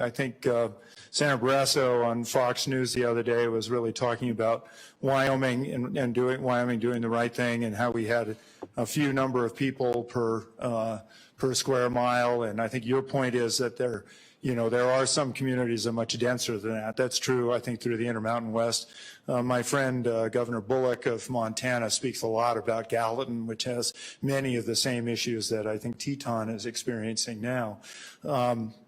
I think Senator Barrasso on Fox News the other day was really talking about Wyoming and Wyoming doing the right thing, and how we had a few number of people per square mile. And I think your point is that there are some communities that are much denser than that. That's true, I think, through the Intermountain West. My friend, Governor Bullock of Montana, speaks a lot about Gallatin, which has many of the same issues that I think Teton is experiencing now.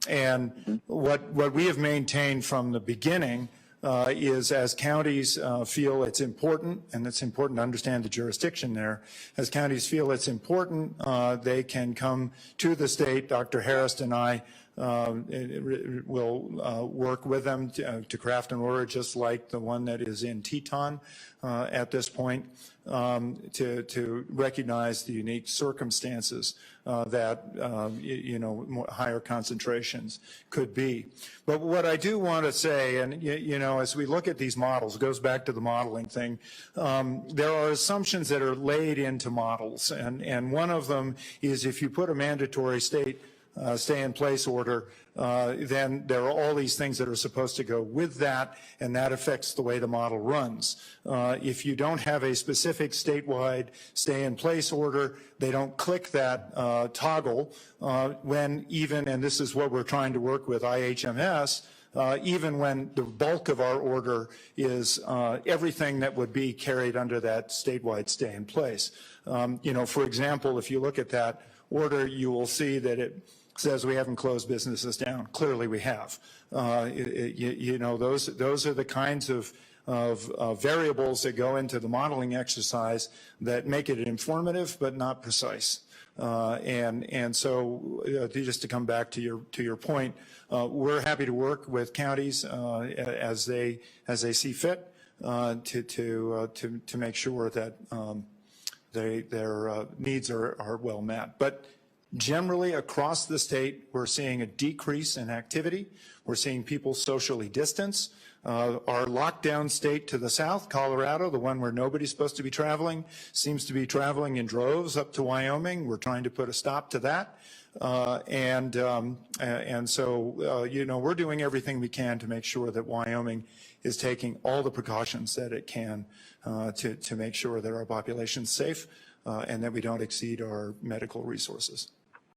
And what we have maintained from the beginning is, as counties feel it's important, and it's important to understand the jurisdiction there, as counties feel it's important, they can come to the state. Dr. Harrist and I will work with them to craft an order just like the one that is in Teton at this point, to recognize the unique circumstances that higher concentrations could be. But what I do want to say, and as we look at these models, it goes back to the modeling thing. There are assumptions that are laid into models, and one of them is if you put a mandatory state stay-in-place order, then there are all these things that are supposed to go with that, and that affects the way the model runs. If you don't have a specific statewide stay-in-place order, they don't click that toggle when even, and this is what we're trying to work with IHMS, even when the bulk of our order is everything that would be carried under that statewide stay-in-place. For example, if you look at that order, you will see that it says we haven't closed businesses down. Clearly we have. Those are the kinds of variables that go into the modeling exercise that make it informative but not precise. And so just to come back to your point, we're happy to work with counties as they see fit to make sure that their needs are well met. But generally across the state, we're seeing a decrease in activity. We're seeing people socially distance. Our lockdown state to the south, Colorado, the one where nobody's supposed to be traveling, seems to be traveling in droves up to Wyoming. We're trying to put a stop to that. And so, we're doing everything we can to make sure that Wyoming is taking all the precautions that it can to make sure that our population's safe and that we don't exceed our medical resources.